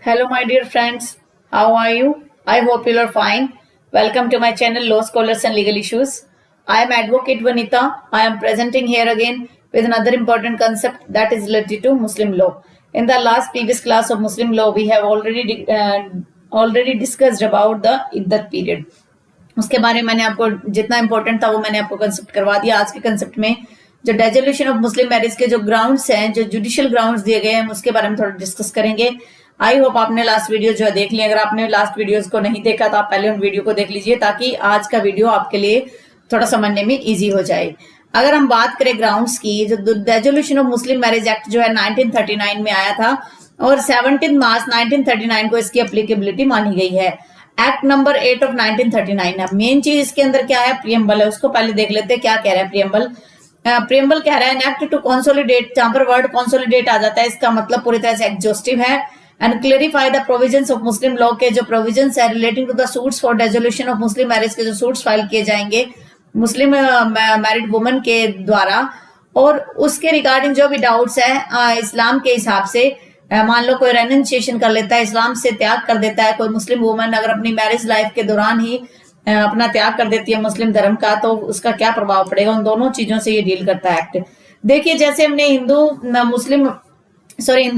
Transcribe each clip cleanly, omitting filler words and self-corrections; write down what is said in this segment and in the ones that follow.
Hello, my dear friends. How are you? I hope you are fine. Welcome to my channel Law Scholars and Legal Issues. I am Advocate Vanita. I am presenting here again with another important concept that is related to Muslim law. In the last previous class of Muslim law, we have already discussed about the iddat period. उसके बारे में मैंने आपको जितना important था वो मैंने आपको कंसेप्ट करवा दिया. आज के कंसेप्ट में जो डेजोल्यूशन ऑफ मुस्लिम मैरिज के जो ग्राउंड्स हैं, जो जुडिशियल ग्राउंड्स दिए गए हैं, उसके बारे में थोड़ा डिस्कस करेंगे. आई होप आपने लास्ट वीडियो जो है देख लिया. अगर आपने लास्ट वीडियोस को नहीं देखा तो आप पहले उन वीडियो को देख लीजिए ताकि आज का वीडियो आपके लिए थोड़ा समझने में इजी हो जाए. अगर हम बात करें ग्राउंड्स की, जो dissolution of Muslim marriage act जो है 1939 में आया था और 17 मार्च 1939 को इसकी अप्लीकेबिलिटी मानी गई है. एक्ट नंबर 8 ऑफ 1939 है. मेन चीज इसके अंदर क्या है, प्रियम्बल है. उसको पहले देख लेते हैं क्या कह रहा है प्रियम्बल. प्रियम्बल कह रहा है एन एक्ट टू कंसोलिडेट. जहां पर वर्ड कंसोलिडेट आ जाता है इसका मतलब पूरी तरह से एग्जॉस्टिव है. And clarify the provisions of Muslim law के जो प्रोविजंस है relating to the suits for dissolution of Muslim marriage के जो सूट्स फाइल किए जाएंगे मुस्लिम मैरिड वुमन के द्वारा, और उसके रिगार्डिंग जो भी डाउट्स है इस्लाम के हिसाब से, मान लो कोई रेनंसिएशन कर लेता है, इस्लाम से त्याग कर देता है कोई मुस्लिम वुमन, अगर अपनी मैरिज लाइफ के दौरान ही अपना त्याग कर देती है मुस्लिम धर्म का, तो उसका क्या प्रभाव पड़ेगा. उन दोनों चीजों से ये डील करता है एक्ट. देखिए जैसे हमने हिंदू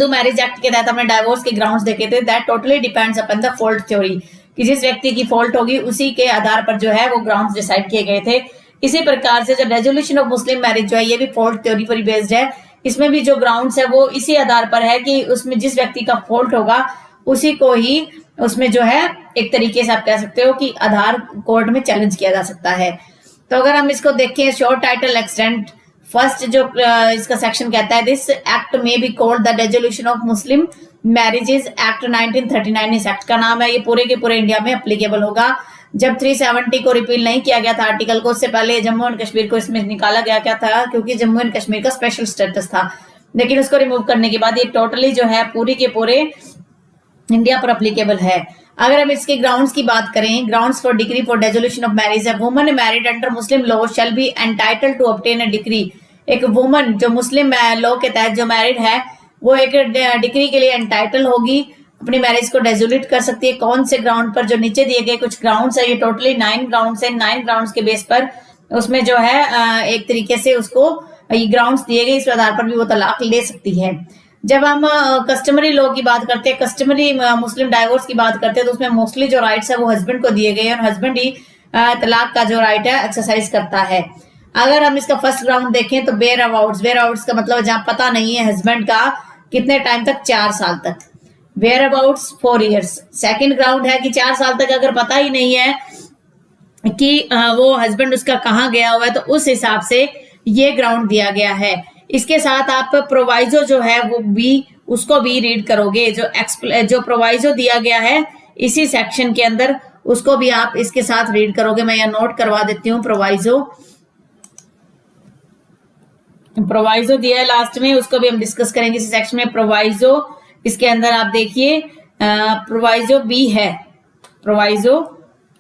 मैरिज एक्ट के तहत हमने डाइवोर्स के ग्राउंड्स देखे थे. That totally depends upon the fault theory, कि जिस व्यक्ति की फॉल्ट होगी उसी के आधार पर जो है वो ग्राउंड्स डिसाइड किए गए थे. इसी प्रकार से जो रेजोल्यूशन ऑफ मुस्लिम मैरिज जो है ये भी फॉल्ट थ्योरी पर बेस्ड है. इसमें भी जो ग्राउंड्स है वो इसी आधार पर है कि उसमें जिस व्यक्ति का फॉल्ट होगा उसी को ही उसमें जो है एक तरीके से आप कह सकते हो कि आधार कोर्ट में चैलेंज किया जा सकता है. तो अगर हम इसको देखें शॉर्ट टाइटल एक्सटेंट, फर्स्ट जो इसका सेक्शन कहता है दिस एक्ट में be called the dissolution of Muslim marriages act 1939. इस एक्ट का नाम है. ये पूरे के पूरे इंडिया में एप्लीकेबल होगा. जब 370 को रिपील नहीं किया गया था आर्टिकल को, उससे पहले जम्मू एंड कश्मीर को इसमें निकाला गया क्या था, क्योंकि जम्मू एंड कश्मीर का स्पेशल स्टेटस था. लेकिन उसको रिमूव करने के बाद ये टोटली जो है पूरी के पूरे इंडिया पर एप्लीकेबल है. अगर हम इसके ग्राउंड्स की बात करें, grounds for degree for dissolution of marriage है woman married under Muslim law shall be entitled to obtain a degree. एक वुमन जो मुस्लिम लॉ के तहत जो मैरिड है वो एक डिग्री के लिए एंटाइटल होगी, अपनी मैरिज को डेजोल्यूट कर सकती है. कौन से ग्राउंड पर, जो नीचे दिए गए कुछ ग्राउंड्स है, ये टोटली 9 ग्राउंड्स है. 9 ग्राउंड्स के बेस पर उसमें जो है एक तरीके से उसको ये ग्राउंड्स दिए गए, इस आधार पर भी वो तलाक ले सकती है. जब हम कस्टमरी लॉ की बात करते हैं, कस्टमरी मुस्लिम डाइवोर्स की बात करते हैं, तो उसमें मोस्टली जो राइट्स है वो हस्बैंड को दिए गए हैं और हस्बैंड ही तलाक का जो राइट है एक्सरसाइज करता है. अगर हम इसका फर्स्ट ग्राउंड देखें तो बेयर अबाउट्स. बेयर अबाउट्स का मतलब जहां पता नहीं है हस्बैंड का कितने टाइम तक, 4 साल तक. Whereabouts 4 years. Second ground है कि 4 साल तक अगर पता ही नहीं है कि वो हस्बैंड उसका कहाँ गया हुआ है, तो उस हिसाब से ये ग्राउंड दिया गया है. इसके साथ आप प्रोवाइजो जो है वो भी उसको भी रीड करोगे. जो प्रोवाइजो दिया गया है इसी सेक्शन के अंदर उसको भी आप इसके साथ रीड करोगे. मैं यहाँ नोट करवा देती हूँ. प्रोवाइजो दिया है लास्ट में, उसको भी हम डिस्कस करेंगे इसी सेक्शन में. प्रोवाइजो इसके अंदर आप देखिए प्रोवाइजो बी है. प्रोवाइजो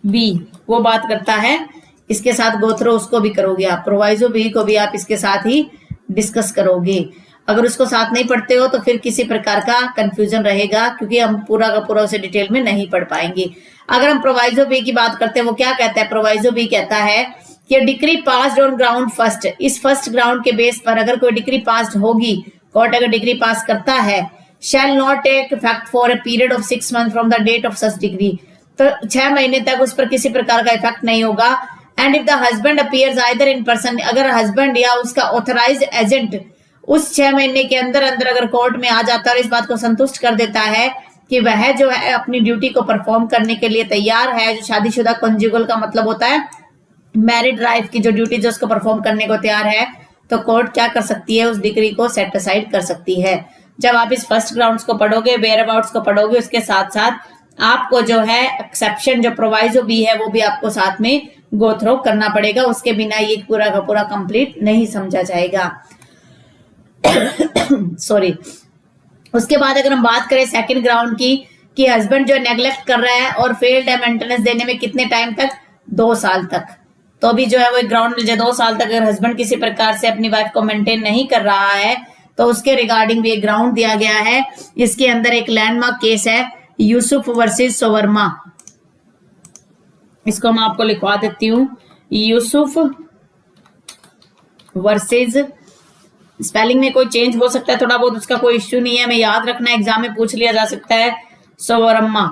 बी वो बात करता है, इसके साथ गोथ्रो उसको भी करोगे आप. प्रोवाइजो बी को भी आप इसके साथ ही डिस्कस करोगे. अगर उसको साथ नहीं पढ़ते हो तो फिर किसी प्रकार का कंफ्यूजन रहेगा, क्योंकि हम पूरा का पूरा उसे डिटेल में नहीं पढ़ पाएंगे. अगर हम प्रोवाइजो बी की बात करते हैं, वो क्या कहता है. प्रोवाइजो बी कहता है कि decree passed on ground first. इस फर्स्ट ग्राउंड के बेस पर अगर कोई डिक्री पास्ड होगी, कोर्ट अगर डिग्री पास करता है, shall not take effect for a period of 6 months from the date of such degree. तो 6 महीने तक उस पर किसी प्रकार का इफेक्ट नहीं होगा. And if the husband appears either in person, अगर हस्बैंड या उसका ऑथराइज्ड एजेंट उस 6 महीने के अंदर अंदर अगर कोर्ट में आ जाता है और इस बात को संतुष्ट कर देता है कि वह जो है अपनी ड्यूटी को परफॉर्म करने के लिए तैयार है, जो शादीशुदा कंजुगल का मतलब होता है मैरिड लाइफ की जो ड्यूटी जो उसको परफॉर्म करने को तैयार है, तो कोर्ट क्या कर सकती है, उस डिग्री को सेट असाइड कर सकती है. जब आप इस फर्स्ट ग्राउंड्स को पढ़ोगे, वेयर अबाउट्स को पढ़ोगे, उसके साथ साथ आपको जो है एक्सेप्शन जो प्रोवाइजो भी है वो भी आपको साथ में गो थ्रो करना पड़ेगा. उसके बिना ये पूरा का पूरा कंप्लीट नहीं समझा जाएगा. सॉरी. उसके बाद अगर हम बात करें सेकंड ग्राउंड की, कि हस्बैंड जो नेग्लेक्ट कर रहा है और फेल्ड है मेंटेनेंस देने में कितने टाइम तक, 2 साल तक. तो भी जो है वो एक ग्राउंड मिल जाए. 2 साल तक अगर हस्बैंड किसी प्रकार से अपनी वाइफ को मेंटेन नहीं कर रहा है तो उसके रिगार्डिंग भी एक ग्राउंड दिया गया है. इसके अंदर एक लैंडमार्क केस है यूसुफ वर्सेस सोवर्मा, इसको मैं आपको लिखवा देती हूँ, यूसुफ वर्सेस, स्पेलिंग में कोई चेंज हो सकता है थोड़ा बहुत, उसका कोई इश्यू नहीं है, हमें याद रखना, एग्जाम में पूछ लिया जा सकता है। सोवर्मा,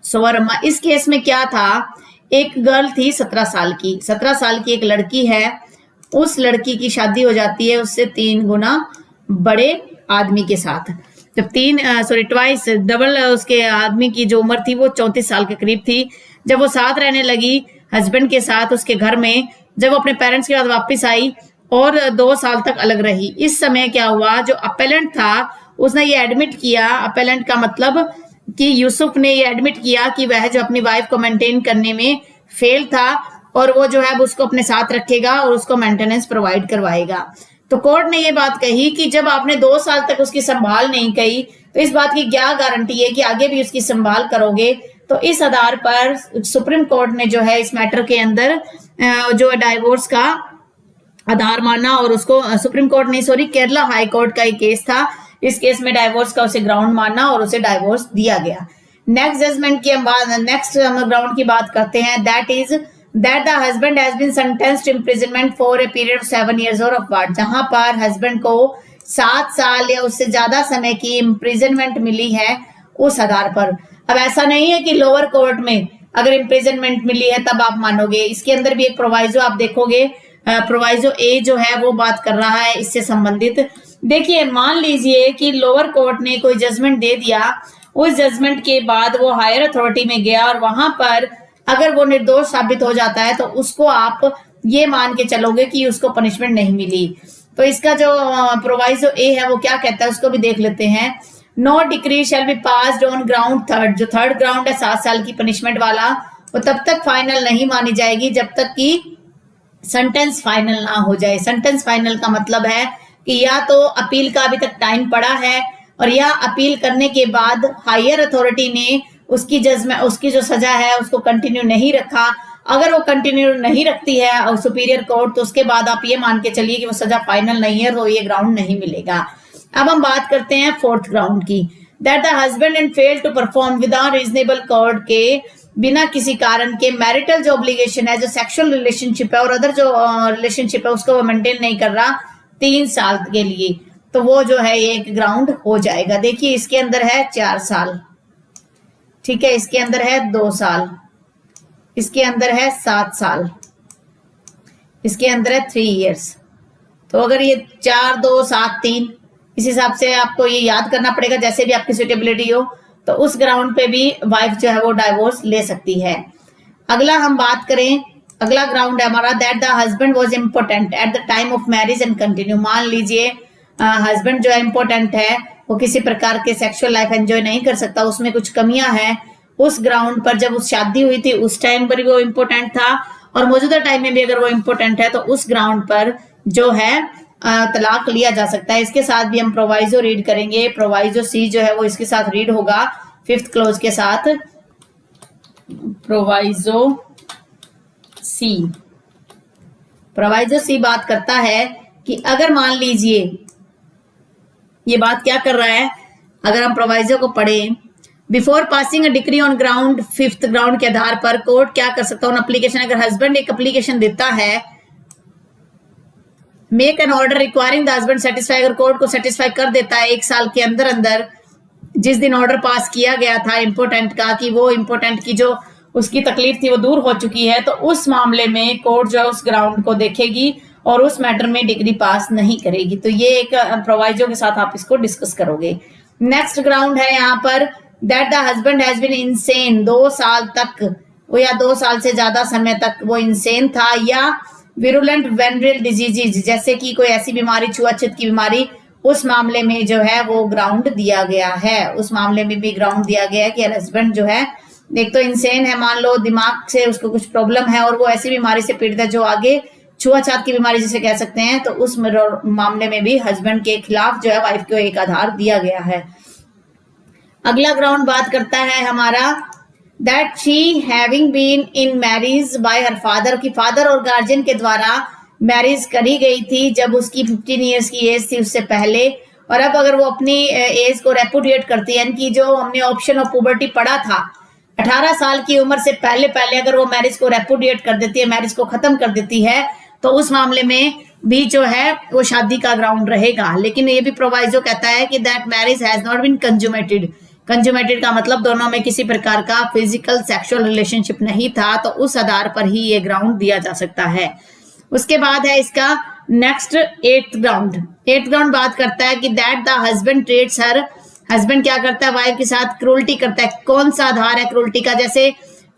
सोवर्मा, इस केस में क्या था, एक गर्ल थी 17 साल की, 17 साल की एक लड़की है, उस लड़की की शादी हो जाती है उससे 3 गुना बड़े आदमी के साथ। जब ट्वाइस डबल उसके आदमी की जो उम्र थी वो 34 साल के करीब थी। जब वो साथ रहने लगी हस्बैंड के साथ उसके घर में, जब वो अपने पेरेंट्स के बाद वापस आई और 2 साल तक अलग रही। इस समय क्या हुआ, जो अपेलेंट था उसने ये एडमिट किया, अपेलेंट का मतलब कि यूसुफ ने ये एडमिट किया कि वह जो अपनी वाइफ को मेंटेन करने में फेल था और वो जो है उसको अपने साथ रखेगा और उसको मेंटेनेंस प्रोवाइड करवाएगा। तो कोर्ट ने ये बात कही कि जब आपने 2 साल तक उसकी संभाल नहीं की तो इस बात की क्या गारंटी है कि आगे भी उसकी संभाल करोगे। तो इस आधार पर सुप्रीम कोर्ट ने जो है इस मैटर के अंदर जो डाइवोर्स का आधार माना और उसको सुप्रीम कोर्ट नहीं सॉरी केरला हाई कोर्ट का एक केस था, इस केस में डाइवोर्स का उसे ग्राउंड माना और उसे डाइवोर्स दिया गया। नेक्स्ट जजमेंट की नेक्स्ट ग्राउंड की बात करते हैं, that is that the husband has been sentenced imprisonment for a period of 7 years और अपवार्ड, जहां पर हस्बैंड को 7 साल या उससे ज्यादा समय की इम्प्रिजनमेंट मिली है उस आधार पर। अब ऐसा नहीं है कि लोअर कोर्ट में अगर इम्प्रिजनमेंट मिली है तब आप मानोगे, इसके अंदर भी एक प्रोवाइजो आप देखोगे, प्रोवाइजो ए जो है वो बात कर रहा है इससे संबंधित। देखिए मान लीजिए कि लोअर कोर्ट ने कोई जजमेंट दे दिया, उस जजमेंट के बाद वो हायर अथॉरिटी में गया और वहां पर अगर वो निर्दोष साबित हो जाता है तो उसको आप ये मान के चलोगे कि उसको पनिशमेंट नहीं मिली। तो इसका जो प्रोवाइजो ए है वो क्या कहता है उसको भी देख लेते हैं। No decree shall be passed on ground third, जो थर्ड ग्राउंड है 7 साल की पनिशमेंट वाला, वो तब तक फाइनल नहीं मानी जाएगी जब तक कि सेंटेंस फाइनल ना हो जाए। सेंटेंस फाइनल का मतलब है कि या तो अपील का अभी तक टाइम पड़ा है और या अपील करने के बाद हायर अथॉरिटी ने उसकी जजमेंट उसकी जो सजा है उसको कंटिन्यू नहीं रखा। अगर वो कंटिन्यू नहीं रखती है और सुपीरियर कोर्ट, तो उसके बाद आप ये मान के चलिए कि वो सजा फाइनल नहीं है, तो ये ग्राउंड नहीं मिलेगा। अब हम बात करते हैं 4th ग्राउंड की, that the husband and fail to perform without reasonable cause के, बिना किसी कारण के मैरिटल जो ऑब्लिगेशन है, जो सेक्सुअल रिलेशनशिप है और अदर जो रिलेशनशिप है उसको वो मेंटेन नहीं कर रहा 3 साल के लिए, तो वो जो है ये एक ग्राउंड हो जाएगा। देखिए इसके अंदर है 4 साल, ठीक है, इसके अंदर है 2 साल, इसके अंदर है 7 साल, इसके अंदर है 3 years। तो अगर ये 4 2 7 3 इस हिसाब से आपको ये याद करना पड़ेगा, जैसे भी आपकी सुटेबिलिटी हो, तो उस ग्राउंड पे भी वाइफ जो है वो डाइवोर्स ले सकती है। अगला हम बात करें, अगला ग्राउंड है हमारा that the husband was important at the time of marriage and continue. मान लीजिए हस्बैंड जो है इम्पोर्टेंट है, वो किसी प्रकार के सेक्सुअल लाइफ एंजॉय नहीं कर सकता, उसमें कुछ कमियां हैं, उस ग्राउंड पर जब उस शादी हुई थी उस टाइम पर भी वो इम्पोर्टेंट था और मौजूदा टाइम में भी अगर वो इम्पोर्टेंट है तो उस ग्राउंड पर जो है तलाक लिया जा सकता है। इसके साथ भी हम प्रोवाइजो रीड करेंगे, प्रोवाइजो सी जो है वो इसके साथ रीड होगा 5th क्लॉज के साथ। प्रोवाइजो सी, प्रोवाइजो सी बात करता है कि अगर मान लीजिए ये बात क्या कर रहा है, अगर हम प्रोवाइजो को पढ़ें, before passing a decree on ground 5th ground के आधार पर कोर्ट क्या कर सकता है, एप्लीकेशन, अगर हस्बैंड एक एप्लीकेशन देता है, make an order requiring the husband satisfy, अगर कोर्ट को सेटिस्फाई कर देता है 1 साल के अंदर अंदर, जिस दिन ऑर्डर पास किया गया था इम्पोर्टेंट का कि वो इम्पोर्टेंट की जो उसकी तकलीफ थी वो दूर हो चुकी है, तो उस मामले में कोर्ट जो है उस ग्राउंड को देखेगी और उस मैटर में डिग्री पास नहीं करेगी। तो ये एक प्रोवाइजो के साथ आप इसको डिस्कस करोगे। नेक्स्ट ग्राउंड है यहाँ पर that the husband has been insane, 2 साल तक वो या 2 साल से ज्यादा समय तक वो इनसेन था, या विरुलेंट वेनरल डिजीज, जैसे कि कोई ऐसी बीमारी, छुआछूत की बीमारी, उस मामले में जो है वो ग्राउंड दिया गया है। उस मामले में भी ग्राउंड दिया गया है कि हस्बैंड जो है एक तो इंसेन है, मान लो दिमाग से उसको कुछ प्रॉब्लम है और वो ऐसी बीमारी से पीड़ित है जो आगे छुआछूत की बीमारी जिसे कह सकते हैं, तो उस मामले में भी हस्बैंड के खिलाफ जो है वाइफ को एक आधार दिया गया है। अगला ग्राउंड बात करता है हमारा that she having been in marriage by her father, की फादर और गार्जियन के द्वारा मैरिज करी गई थी जब उसकी 15 years की एज थी उससे पहले, और अब अगर वो अपनी एज को रेपुडिएट करती है, कि जो हमने ऑप्शन ऑफ पुबर्टी पढ़ा था 18 साल की उम्र से पहले पहले अगर वो मैरिज को रेपुडिएट कर देती है, मैरिज को खत्म कर देती है, तो उस मामले में भी जो है वो शादी का ग्राउंड रहेगा। लेकिन ये भी प्रोवाइजो कहता है कि that marriage has not been consummated. Consummated का मतलब दोनों में किसी प्रकार का फिजिकल सेक्सुअल रिलेशनशिप नहीं था, तो उस आधार पर ही ये ग्राउंड दिया जा सकता है। उसके बाद है इसका next 8th ground. 8th ground बात करता है कि that the husband treats her, husband क्या करता है वाइफ के साथ, क्रूल्टी करता है। कौन सा आधार है क्रूल्टी का? जैसे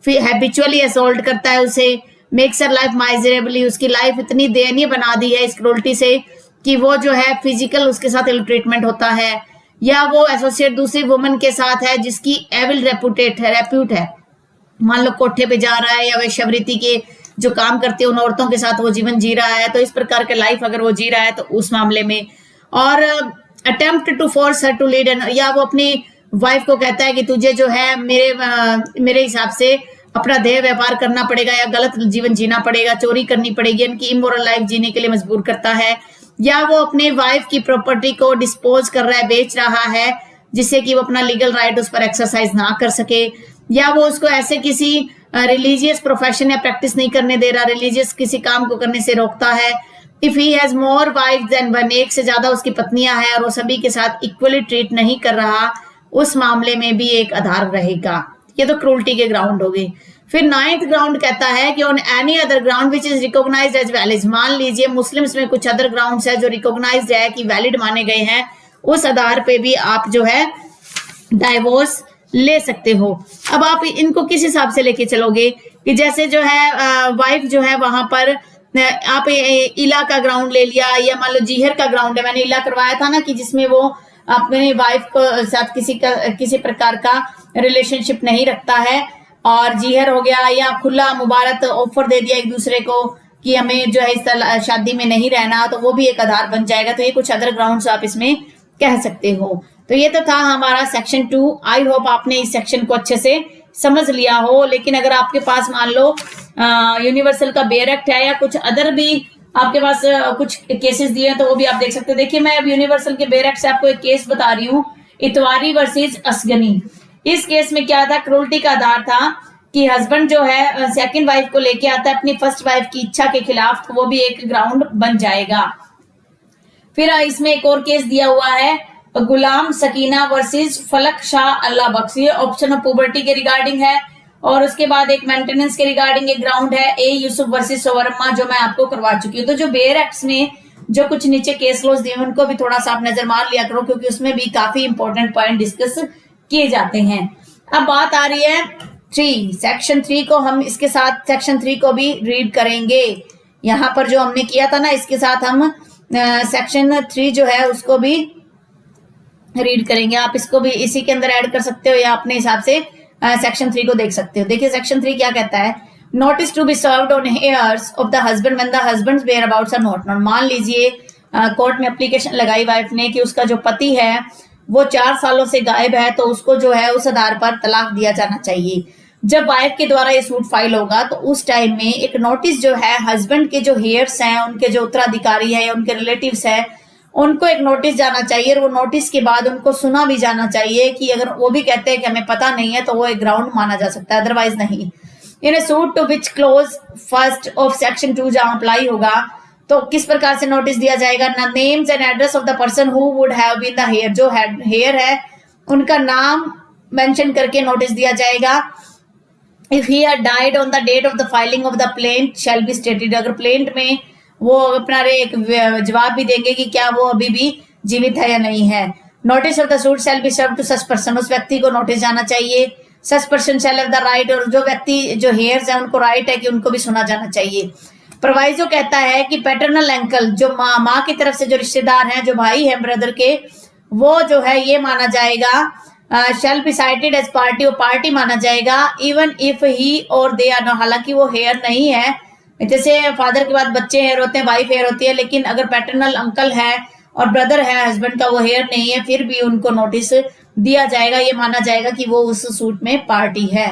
हैबिचुअली असॉल्ट करता है उसे, मेक्स हर लाइफ माइजरेबली, उसकी लाइफ इतनी दयनीय बना दी है इस क्रूल्टी से कि वो जो है फिजिकल उसके साथ इल ट्रीटमेंट होता है, या वो एसोसिएट दूसरी वुमन के साथ है जिसकी एविल रेप्यूट है। मान लो कोठे पे जा रहा है या वेश्यावृत्ति के जो काम करती है उन औरतों के साथ वो जीवन जी रहा है, तो इस प्रकार के लाइफ अगर वो जी रहा है तो उस मामले में। और attempt to force her to lead, या वो अपनी वाइफ को कहता है कि तुझे जो है मेरे हिसाब से अपना देह व्यापार करना पड़ेगा या गलत जीवन जीना पड़ेगा, चोरी करनी पड़ेगी, इनकी इमोरल लाइफ जीने के लिए मजबूर करता है। या वो अपने वाइफ की प्रॉपर्टी को डिस्पोज कर रहा है, बेच रहा है, जिससे कि वो अपना लीगल राइट उस पर एक्सरसाइज ना कर सके। या वो उसको ऐसे किसी रिलीजियस प्रोफेशन या प्रैक्टिस नहीं करने दे रहा, रिलीजियस किसी काम को करने से रोकता है। If he has more wife than one, एक से ज्यादा उसकी पत्नियां हैं और वो सभी के साथ इक्वली ट्रीट नहीं कर रहा, उस मामले में भी एक आधार रहेगा। ये तो क्रूल्टी के ग्राउंड हो गए। फिर 9th ग्राउंड कहता है कि on any other ground which is recognized as valid. मान लीजिए मुस्लिम्स में कुछ अदर ग्राउंड्स है जो रिकॉग्नाइज्ड है कि वैलिड माने गए हैं, उस आधार पे भी आप जो है डाइवोर्स ले सकते हो। अब आप इनको किस हिसाब से लेके चलोगे कि जैसे जो है वाइफ जो है वहां पर आप इला का ग्राउंड ले लिया, या मान लो जीहर का ग्राउंड है, मैंने इला करवाया था ना कि जिसमें वो अपने वाइफ को साथ किसी प्रकार का रिलेशनशिप नहीं रखता है, और जीहर हो गया, या खुला मुबारक ऑफर दे दिया एक दूसरे को कि हमें जो है इस शादी में नहीं रहना, तो वो भी एक आधार बन जाएगा। तो ये कुछ अदर ग्राउंड्स आप इसमें कह सकते हो। तो ये तो था हमारा सेक्शन 2। आई होप आपने इस सेक्शन को अच्छे से समझ लिया हो। लेकिन अगर आपके पास मान लो यूनिवर्सल का बेयर एक्ट है या कुछ अदर भी आपके पास कुछ केसेस दिए हैं, तो वो भी आप देख सकते हो। देखिए मैं अब यूनिवर्सल के बेयर एक्ट से आपको एक केस बता रही हूँ, इतवारी वर्सेस असगनी। इस केस में क्या था, क्रूल्टी का आधार था कि हस्बैंड जो है सेकंड वाइफ को लेके आता है अपनी फर्स्ट वाइफ की इच्छा के खिलाफ, तो वो भी एक ग्राउंड बन जाएगा। फिर इसमें एक और केस दिया हुआ है, गुलाम सकीना वर्सेस फलक शाह अल्लाह बख्श। ये ऑप्शन ऑफ पुबर्टी के रिगार्डिंग है। और उसके बाद एक मेंटेनेंस के रिगार्डिंग एक ग्राउंड है, ए यूसुफ वर्सेस सोवरमा, जो मैं आपको करवा चुकी हूँ। तो जो बेयर एक्ट्स में जो कुछ नीचे केस लॉज दिए उनको भी थोड़ा सा आप नजर मार लिया करो, क्योंकि उसमें भी काफी इंपॉर्टेंट पॉइंट डिस्कस किए जाते हैं। अब बात आ रही है 3, सेक्शन 3 को हम इसके साथ सेक्शन 3 को भी रीड करेंगे। यहाँ पर जो हमने किया था ना, इसके साथ हम सेक्शन 3 जो है उसको भी रीड करेंगे। आप इसको भी इसी के अंदर ऐड कर सकते हो या अपने हिसाब से सेक्शन 3 को देख सकते हो। देखिए सेक्शन 3 क्या कहता है, notice to be served on heirs of the husband when the husband's whereabouts are not known. मान लीजिए कोर्ट में एप्लीकेशन लगाई वाइफ ने कि उसका जो पति है वो 4 सालों से गायब है, तो उसको जो है उस आधार पर तलाक दिया जाना चाहिए। जब वाइफ के द्वारा ये सूट फाइल होगा तो उस टाइम में एक नोटिस जो है हस्बैंड के जो हेयर्स हैं, उनके जो उत्तराधिकारी है या उनके रिलेटिव्स है, उनको एक नोटिस जाना चाहिए। और वो नोटिस के बाद उनको सुना भी जाना चाहिए कि अगर वो भी कहते हैं कि हमें पता नहीं है, तो वो एक ग्राउंड माना जा सकता है, अदरवाइज नहीं। In a suit to which clause first of section 2 जहां अप्लाई होगा, तो किस प्रकार से नोटिस दिया जाएगा, names and address of the person who would have been the heir, जो हेयर है उनका नाम मेंशन करके नोटिस दिया जाएगा। If he had died on the date of the filing of the plaint shall be stated, अगर plaint में वो अपना एक जवाब भी देंगे कि क्या वो अभी भी जीवित है या नहीं है। Notice of the suit shall be serve to such person, उस व्यक्ति को नोटिस जाना चाहिए। Such person shall have the right, और जो व्यक्ति जो हेयर्स है उनको राइट है कि उनको भी सुना जाना चाहिए। प्रोवाइजो कहता है कि पैटर्नल अंकल, जो माँ की तरफ से जो रिश्तेदार हैं, जो भाई है ब्रदर के, वो जो है ये माना जाएगा shall be cited as party, वो पार्टी माना जाएगा। इवन इफ ही और दे आर, हालांकि वो हेयर नहीं है, जैसे फादर के बाद बच्चे हेयर होते हैं, वाइफ हेयर होती है, लेकिन अगर पैटर्नल अंकल है और ब्रदर है हस्बैंड का, वो हेयर नहीं है, फिर भी उनको नोटिस दिया जाएगा। ये माना जाएगा कि वो उस सूट में पार्टी है।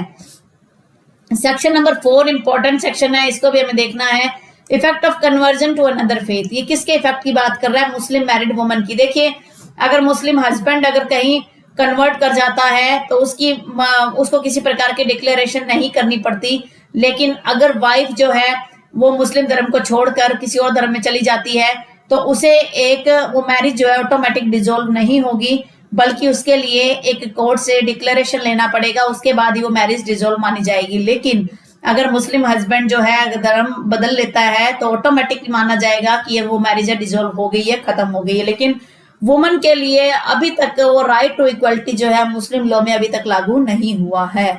सेक्शन नंबर 4 इंपॉर्टेंट सेक्शन है, इसको भी हमें देखना है। Effect of conversion to another faith, ये किसके इफेक्ट की बात कर रहा है, मुस्लिम मैरिड वुमन की। देखिए अगर मुस्लिम हस्बैंड अगर कहीं कन्वर्ट कर जाता है तो उसको किसी प्रकार की डिक्लेरेशन नहीं करनी पड़ती। लेकिन अगर वाइफ जो है वो मुस्लिम धर्म को छोड़कर किसी और धर्म में चली जाती है तो उसे वो मैरिज जो है ऑटोमेटिक डिसॉल्व नहीं होगी, बल्कि उसके लिए एक कोर्ट से डिक्लेरेशन लेना पड़ेगा, उसके बाद ही वो मैरिज डिसॉल्व मानी जाएगी। लेकिन अगर मुस्लिम हस्बैंड जो है अगर धर्म बदल लेता है तो ऑटोमेटिक माना जाएगा कि ये वो मैरिज डिसॉल्व हो गई है, खत्म हो गई है। लेकिन वुमन के लिए अभी तक वो राइट टू इक्वलिटी जो है मुस्लिम लॉ में अभी तक लागू नहीं हुआ है।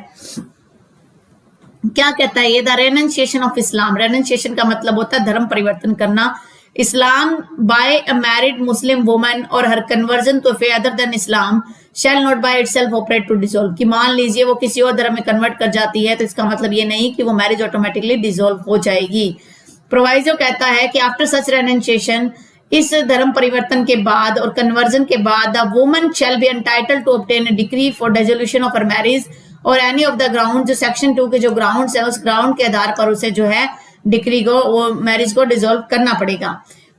क्या कहता है ये? The रेनंसिएशन of Islam. रेनंसिएशन का मतलब होता है धर्म परिवर्तन करना। Islam by a married Muslim woman और हर conversion to faith other than Islam shall not by itself operate to dissolve. कि मान लीजिए वो किसी और धर्म में कन्वर्ट कर जाती है तो इसका मतलब ये नहीं कि वो मैरिज ऑटोमेटिकली डिसॉल्व हो जाएगी। प्रोवाइजो कहता है कि आफ्टर सच रेनंसिएशन, इस धर्म परिवर्तन के बाद और कन्वर्जन के बाद, the woman shall be entitled to obtain a decree for dissolution of her marriage और एनी ऑफ द ग्राउंड। जो सेक्शन 2 के जो ग्राउंड्स है उस ग्राउंड के आधार पर उसे जो है डिक्री को वो मैरिज को डिसॉल्व करना पड़ेगा।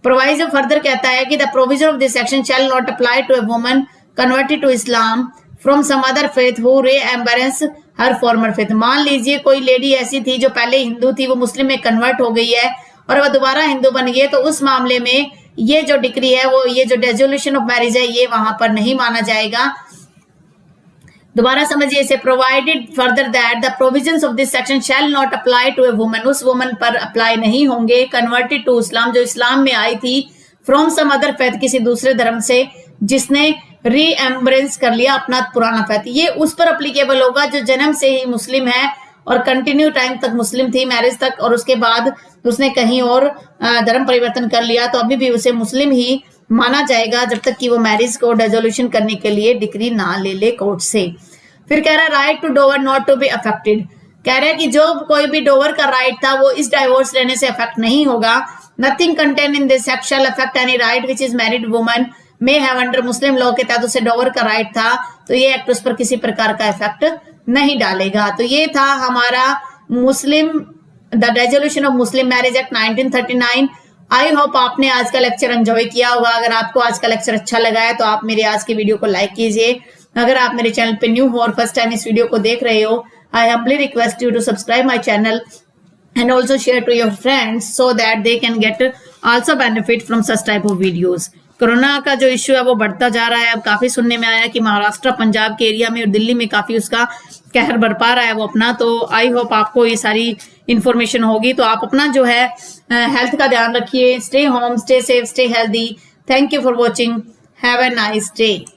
प्रोवाइजो फर्दर कहता है कि the provision of this section shall not apply to a woman converted to Islam from some other faith who re-embraces her former faith. मान लीजिए कोई लेडी ऐसी थी जो पहले हिंदू थी, वो मुस्लिम में कन्वर्ट हो गई है और वह दोबारा हिंदू बन गई है, तो उस मामले में ये जो डिक्री है वो ये जो डिसोल्यूशन ऑफ मैरिज है ये वहां पर नहीं माना जाएगा। दोबारा समझिए इसे। Provided further that the provisions of this section shall not apply to a woman, उस वुमन पर अप्लाई नहीं होंगे कन्वर्टेड टू इस्लाम, जो इस्लाम में आई थी, फ्रॉम सम अदर फेथ, किसी दूसरे धर्म से, जिसने री एम्ब्रेस कर लिया अपना पुराना फेथ। ये उस पर अप्लीकेबल होगा जो जन्म से ही मुस्लिम है और कंटिन्यू टाइम तक मुस्लिम थी, मैरिज तक, और उसके बाद उसने कहीं और धर्म परिवर्तन कर लिया तो अभी भी उसे मुस्लिम ही माना जाएगा जब तक कि वो मैरिज को डिसोल्यूशन करने के लिए डिक्री ना ले ले कोर्ट से। फिर कह रहा है right to dower not to be affected. कह रहे हैं कि जो कोई भी डोवर का राइट था वो इस डाइवोर्स लेने से अफेक्ट नहीं होगा। Nothing contain in this act shall affect any right which is married woman may have under Muslim law. के तहत उसे डोवर का राइट था तो ये एक्ट उस पर किसी प्रकार का इफेक्ट नहीं डालेगा। तो ये था हमारा the dissolution of Muslim marriage act 1939। I hope आपने आज का लेक्चर एंजॉय किया होगा। अगर आपको आज का लेक्चर अच्छा लगा है तो आप मेरे आज की वीडियो को लाइक कीजिए। अगर आप मेरे चैनल पे न्यू हो और फर्स्ट टाइम इस वीडियो को देख रहे हो, I humbly request you to subscribe my channel and also share to your friends so that they can get also benefit from such type of videos। Corona का जो issue है वो बढ़ता जा रहा है। अब काफी सुनने में आया कि महाराष्ट्र, पंजाब के एरिया में और दिल्ली में काफी उसका कहर बरपा रहा है वो अपना। तो आई होप आपको ये सारी इंफॉर्मेशन होगी। तो आप अपना जो है हेल्थ का ध्यान रखिए। Stay home, stay safe, stay healthy. Thank you for watching. Have a nice day.